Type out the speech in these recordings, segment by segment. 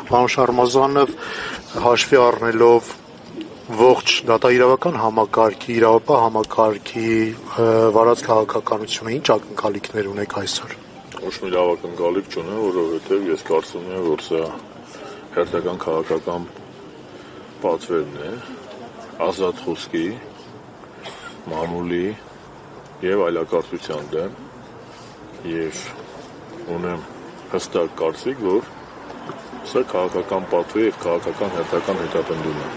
Պարոն Շարմազանով հաշվի առնելով ողջ դատաիրավական համակարգի, իրավապահ համակարգի վարած քաղաքականությունը ինչ ակնկալիքներ ունեք այսօր։ Ոչ մի լավ ակնկալիք չունեմ, որովհետև ես կարծում եմ, որ սա հերթական քաղաքական պատվերն է ազատ խոսքի, մամուլի եւ այլակարծության դեմ եւ ունեմ հստակ կարծիք, որ սա քաղաքական պատվեր եւ քաղաքական հերթական հետապնդում է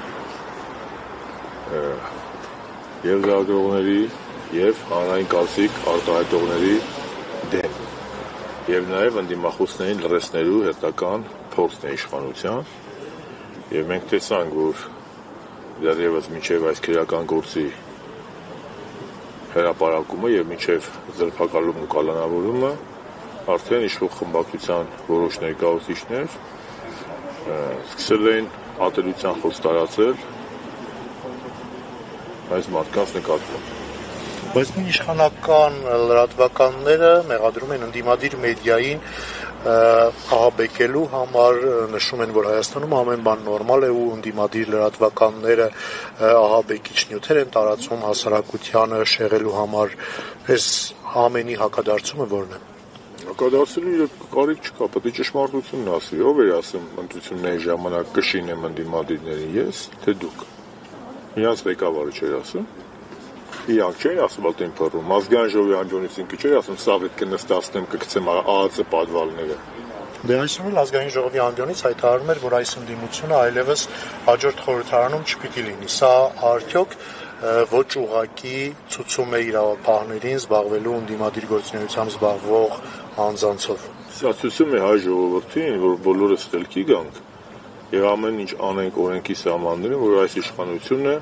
եւ լրագրողների եւ հանրային կարծիք արտահայտողների դեմ եւ նաեւ ընդդիմախոսներին լրացնելու հերթական փորձն է իշխանության եւ մենք տեսանք, որ դեռևս մինչեւ այս քրեական գործի հրապարակումը եւ մինչեւ ձերբակալումն ու կալանավորումը արդեն իշխող խմբակցության որոշ ներկայացուցիչներ սկսել են ատելության խոսք տարածել այս մարդկանց նկատմամբ։ Բայց իշխանական լրատվականները մեղադրում են ընդդիմադիր մեդիային ահաբեկելու համար, նշում են, որ Հայաստանում ամեն բան նորմալ է ու ընդդիմադիր լրատվականները ահաբեկիչ նյութեր են տարածում հասարակությանը շեղելու համար, այս ամենի հակադարձումը որն է։ Հակադարձելու կարիք չկա, պետք է ճշմարտությունն ասի, ով է ասում ընտրությունների ժամանակ կշինեմ ընդդիմադիրներին, ես, թե դուք։ Իրանց ղեկավարը չէր ասում, իրանք չէր ասում ալտեն փռում, ազգային ժողովի անդյունից ինքը չէր ասում, սա պետք է նստացնեմ, կգցեմ ԱԱԾ պատվալները։ Դե այսօր էլ ազգային ժողովի անդյունից հայտարարում էր, որ այս ընդդիմությունը այլևս հաջորդ խորհրդարանում չպիտի լինի։ Սա արդյոք ոչ ուղղակի ցուցում է իրավապահներին զբաղվելու ընդդիմադիր գործունեությամբ զբաղվող անձանցով։ Սա ցուցում է հայ ժողովրդին, որ բոլորս խելքի գանք եւ ամեն ինչ անենք օրենքի սահմաններում, որ այս իշխանությունը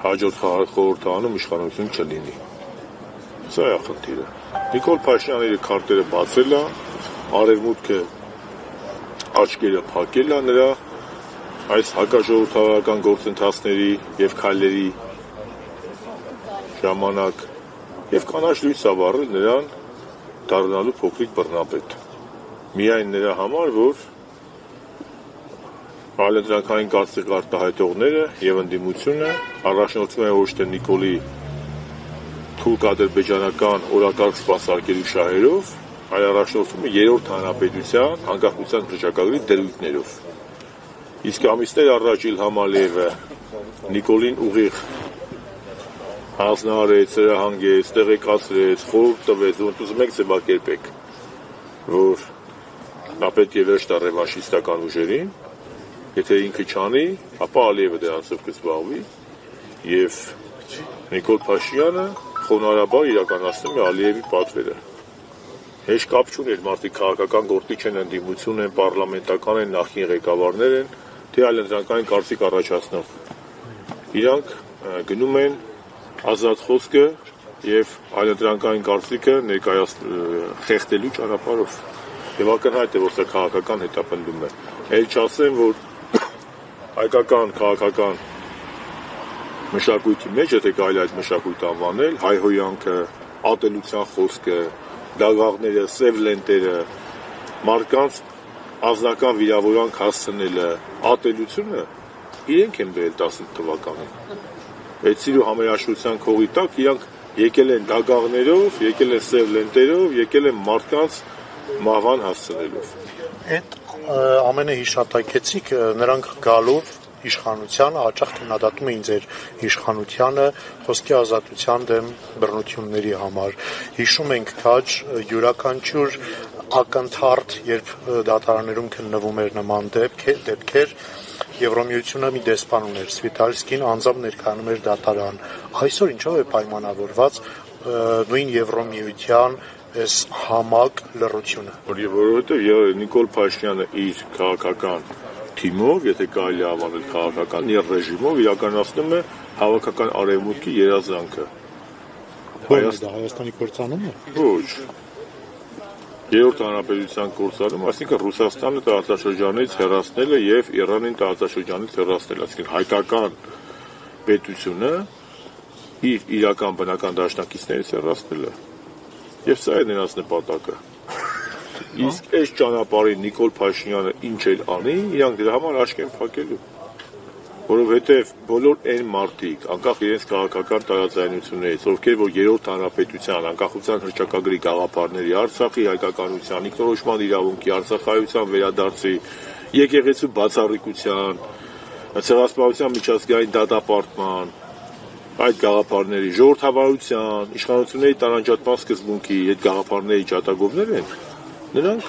հաջորդ խորհրդարանում իշխանություն չլինի։ Սա է խնդիրը։ Նիկոլ Փաշինյանը իր քարտերը բացել է, արևմուտքը աչքերը փակել է նրա այս հակաժողովրդավարական գործընթացների եւ քայլերի ժամանակ եւ կանաչ լույս ավառել նրան դառնալու փոքրիկ բռնապետ։ Միայն նրա համար, որ Այլընտրանքային կարծիք արտահայտողները եւ ընդդիմությունը առաջնորդվում է ոչ թե Նիկոլի թուրք-ադրբեջանական օրակարգ սպասարկելու շահերով, այլ առաջնորդվում է երրորդ հանրապետության անկախության հռչակագրի դրույթներով։ Իսկ ամիսներ առաջ Իլհամ Ալիևը Նիկոլին ուղիղ հանձնարարեց, հրահանգեց, տեղեկացրեց, խորհուրդ տվեց, որ ուզում եք ձևակերպեք, որ նա պետք է վերջ տա ռևանշիստական ուժերին, եթե ինքը չանի, ապա Ալիևը դրանցով կզբաղվի եւ Նիկոլ Փաշինյանը խոնարհաբար իրականացնում է Ալիևի պատվերը։ Հեշտ կապ չուներ մարդիկ քաղաքական գործիչ են, ընդդիմություն են, պարլամենտական են, նախկին ղեկավարներ են, թե այլընտրանքային կարծիք առաջացնող։ Իրանք գնում են ազատ խոսքը եւ այլընտրանքային կարծիքը խեղդելու ճանապարհով։ Եվ ակնհայտ է, որ սա քաղաքական հետապնդում է։ Էլ չասեմ, որ հայկական քաղաքական մշակույթի մեջ, եթե կարելի այդ մշակույթ անվանել, հայհոյանքը, ատելության խոսքը, դագաղները, սև լենտերը, մարդկանց անձնական վիրավորանք հասցնելը, ատելությունը իրենք են բերել 18 թվականին։ Վեցիր ու համերաշխության քողի տակ իրանք եկել են դագաղներով, եկել են սև լենտերով, եկել են մարդկանց մահվան հասցնելով։ Այդ ամենը հիշատակեցիք, նրանք գալով իշխանությանը հաճախ քննադատում էին ձեր իշխանությանը խոսքի ազատության դեմ բռնությունների համար։ Հիշում ենք քաջ յուրաքանչյուր ակնթարթ, երբ դատարաններում քննվում էր նման դեպքեր, Եվրոմիությունը մի դեսպան ուներ, Սվիտալսկին անձամբ ներկայանում էր դատարան։ Այսօր ինչով է պայմանավորված նույն Եվրոմիության այս համակ լռությունը։ Որովհետև Նիկոլ Փաշինյանը իր քաղաքական թիմով, եթե կարելի անվանել քաղաքական ռեժիմով իրականացնում է հավաքական արևմուտքի երազանքը։ Հայաստանի կործանումը։ Ոչ։ Երրորդ հանրապետության կորցալումը, այսինքն Ռուսաստանը տարածաշրջանից հեռացնելը եւ Իրանին տարածաշրջանից հեռացնելը, այսինքն հայկական պետությունը իր իրական բնական դաշնակիցներից հեռացնելը։ Եվ սա է նրանց նպատակը։ Իսկ այս ճանապարհին Նիկոլ Փաշինյանը ինչ էլ անի, իրանք դրա համար աշկ են փակելու։ Որովհետև բոլոր այն մարդիկ, անկախ իրենց քաղաքական տարաձայնություններից, ովքեր որ երրորդ հանրապետության անկախության հռչակագրի գաղափարների, Արցախի հայկականության, ինքնորոշման իրավունքի, արցախայության վերադարձի, եկեղեցու բացառիկության, ցեղասպանության միջազգային դատապարտման, այդ գաղափարների, ժողովրդավարության, իշխանությունների տարանջատման սկզբունքի այդ գաղափարների ջատագովներ են, նրանք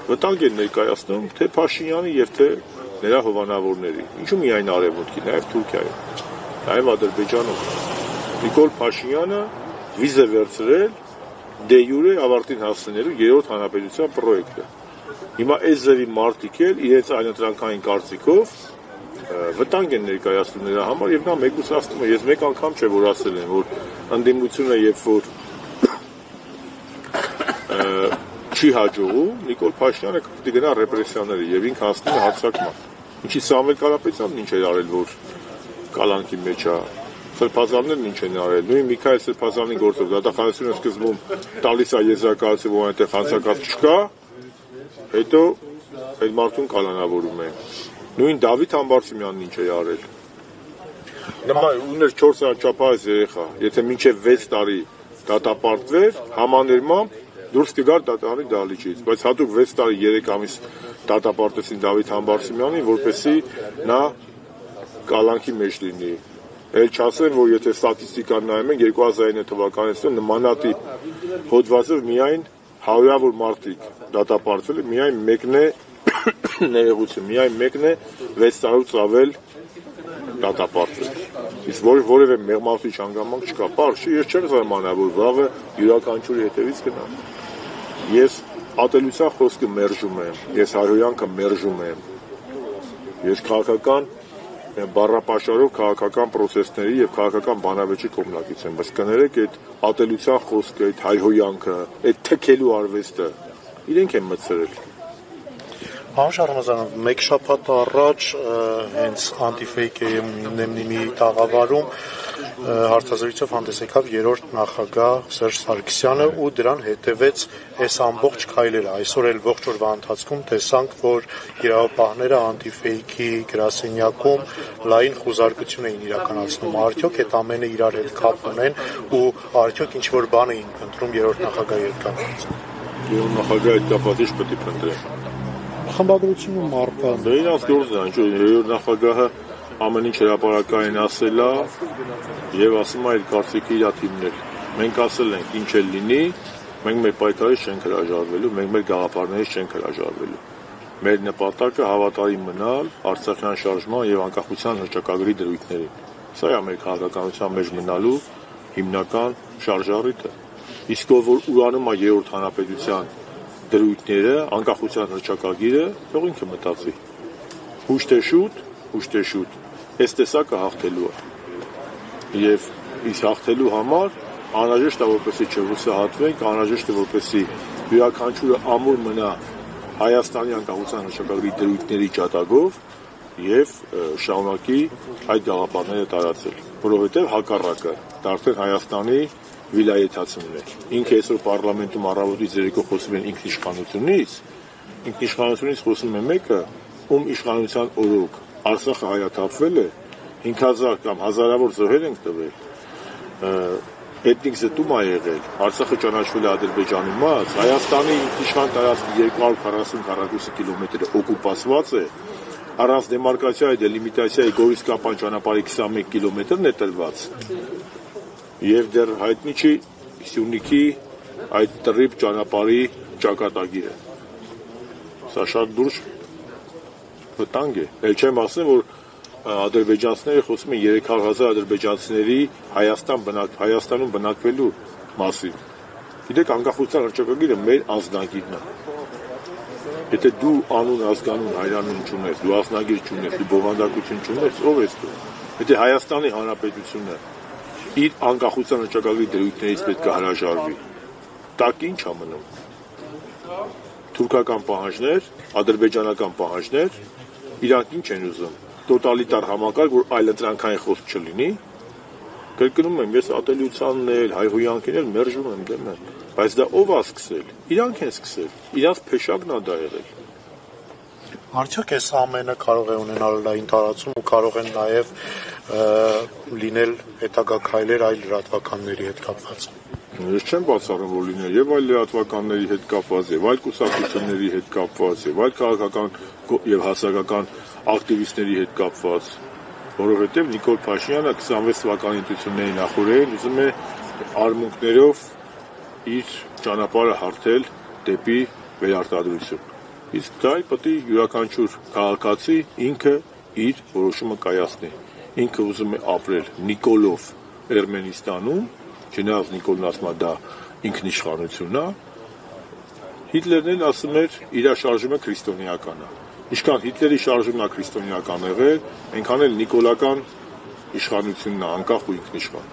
վտանգ են ներկայացնում թե Փաշինյանի եւ թե նրա հովանավորների, ինչու միայն Արևմուտքի, նաև Թուրքիայում, նաև Ադրբեջանում։ Նիկոլ Փաշինյանը վիզ է վերցրել դե յուրե ավարտին հասնելու երրորդ հանրապետության պրոյեկտը։ Հիմա այս ձևի մարդիկ էլ իրենց այնընտրանքային կարծիքով վտանգ են ներկայացնում նրա համար եւ նա մեկուսացնում է։ Ես մեկ անգամ չէ որ ասել եմ, որ ընդդիմությունը երբ որ չի հաջողում, Նիկոլ Փաշինյանը պետք է գնա ռեպրեսիաների եւ ինքը հասնում է հարձակման։ Ինչի Սամվել Կարապետյանն ինչ էր արել, որ կալանքի մեջ է, Սրբազաններն ինչ են արել, նույն Միքայել Սրբազանի գործով դատախազությունը սկզբում տալիս է եզրակացը, որ այնտեղ հանցակաց չկա, հետո այդ մարդուն կալանավորում են։ Նույն Դավիթ Համբարձումյանն ինչ է արել։ Նման ուներ 4 անճապահ երեխա, եթե մինչև 6 տարի դատապարտվեր, համաներմամբ դուրս կգար դատարանի դահլիճից, բայց հատուկ 6 տարի 3 ամիս դատապարտեցին Դավիթ Համբարձումյանին, որպեսզի նա կալանքի մեջ լինի։ Էլ չասեմ, որ եթե ստատիստիկան նայում ենք 2009 թվականից նմանատիպ հոդվածով միայն 100-ավոր մարդիկ դատապարտվել է, միայն մեկն է ներողություն, միայն մեկն է 6 տարուց ավել դատապարտվել։ Իսկ որևէ մեղմացուցիչ հանգամանք չկա։ Պարզ չի, ես չեմ զարմանա, որ վաղը յուրաքանչյուրի հետևից գնա։ Ես ատելության խոսքը մերժում եմ, ես հայհոյանքը մերժում եմ։ Ես քաղաքական բառապաշարով քաղաքական պրոցեսների եւ քաղաքական բանավեճի կողմնակից եմ, բայց կներեք այդ ատելության խոսքը, այդ հայհոյանքը, այդ թքելու արվեստը իրենք են մտցրել։ Անշ Ռամազանov, մեկ շաբաթ առաջ հենց Անտիֆեյքի տաղավարում հարցազրույցով հանդես եկավ երրորդ նախագահ Սերժ Սարգսյանը ու դրան հետևեց այս ամբողջ քայլերը։ Այսօր էլ ողջ օրվա ընթացքում տեսանք, որ իրավապահները Անտիֆեյքի գրասենյակում լայն խուզարկություն էին իրականացնում։ Արդյոք այդ ամենը իրար հետ կապ ունեն ու արդյոք ինչ որ բան էին փնտրում երրորդ նախագահի հետ կապված։ Երրորդ նախագահի հետ կապված ինչ պետք է փնտրեն։ Խմբագրությունը մարտան։ Դա իրանց գործն է, ինչու երրորդ նախագահը ամեն ինչ հրապարակային ասել է եւ ասում է իր կարծիքի իր թիմներ։ Մենք ասել ենք ինչ էլ լինի, մենք մեր պայքարից չենք հրաժարվելու, մենք մեր գաղափարներից չենք հրաժարվելու։ Մեր նպատակը հավատարիմ մնալ Արցախյան շարժման եւ անկախության հռչակագրի դրույթներին։ Սա է մեր քաղաքականության մեջ մնալու հիմնական շարժառիթը։ Իսկ որ ուրանում է երրորդ հանրապետության դրույթները, անկախության հռչակագիրը, թող ինքը մտածի։ Հուշ թե շուտ, այս տեսակը հաղթելու է։ Եվ իսկ հաղթելու համար անհրաժեշտ է որպեսզի չհուսահատվենք, անհրաժեշտ է որպեսզի յուրաքանչյուրը ամուր մնա Հայաստանի անկախության հռչակագրի դրույթների ջատագով եւ շարունակի այդ գաղափարները տարածել, որովհետեւ հակառակը դա արդեն Հայաստանի վիլայեթացումն է։ Ինքը այսօր պարլամենտում առավոտից երեկո խոսում են ինքնիշխանությունից խոսում է մեկը, ում իշխանության օրոք Արցախը հայաթափվել է, 5000 կամ հազարավոր զոհեր ենք տվել, էթնիկ զտում է եղել, Արցախը ճանաչվել է Ադրբեջանի մաս, Հայաստանի ինքնիշխան տարածքի 240 քառակուսի կիլոմետրը օկուպացված է, առանց դեմարկացիայի, դելիմիտացիայի Գորիսկապան ճանապարհի 21 կիլոմետրն է տրված։ Եվ դեռ հայտնի չի Սյունիքի այդ տրիպ ճանապարհի ճակատագիրը։ Սա շատ դուրս վտանգ է։ Էլ չեմ ասում, որ ադրբեջանցիները խոսում են 300,000 ադրբեջանցիների Հայաստանում բնակվելու մասին։ Գիտեք, անկախության հռչակագիրը մեր ազգագիրն է։ Եթե դու անուն, ազգանուն, հայրանուն չունես, դու ազգագիր չունես, դու բովանդակություն չունես, ով ես դու։ Եթե Հայաստանի Հանրապետությունը իր անկախության հռչակագրի դրույթներից պետք է հրաժարվի, տակ ինչ է մնում։ Թուրքական պահանջներ, ադրբեջանական պահանջներ, իրանք ինչ են ուզում։ Տոտալիտար համակարգ, որ այլընտրանքային խոսք չլինի, Կրկնում եմ, ես ատելությանն էլ, հայհոյանքին էլ մերժում եմ դեմ եմ, բայց դա ով է սկսել, իրանք են սկսել, իրանք փեշակն է դա եղել։ Արդյոք այս ամենը կարող է ունենալ լայն տարածում ու կարող են նաև լինել հետագա քայլեր այլ լրատվականների հետ կապված։ Ես չեմ բացառում, որ լինել եւ այլ լրատվականների հետ կապված, եւ այլ կուսակցությունների հետ կապված, եւ այլ քաղաքական եւ հասարակական ակտիվիստների հետ կապված, որովհետեւ Նիկոլ Փաշինյանը 26 թվականի ընտրությունների նախորդին ուզում է արմունկներով իր ճանապարհը հարթել դեպի վերարտադրություն։ Իսկ դա պետք է յուրաքանչյուր քաղաքացի ինքը իր որոշումը կայացնի։ Ինքը ուզում է ապրել Նիկոլով Էրմենիստանում, չնայած Նիկոլն ասում է դա ինքնիշխանությունն է, Հիտլերն էլ ասում էր իր շարժումը քրիստոնեական է։ Ինչքան Հիտլերի շարժումն է քրիստոնեական եղել, այնքան էլ նիկոլական իշխանությունն է անկախ ու ինքնիշխան։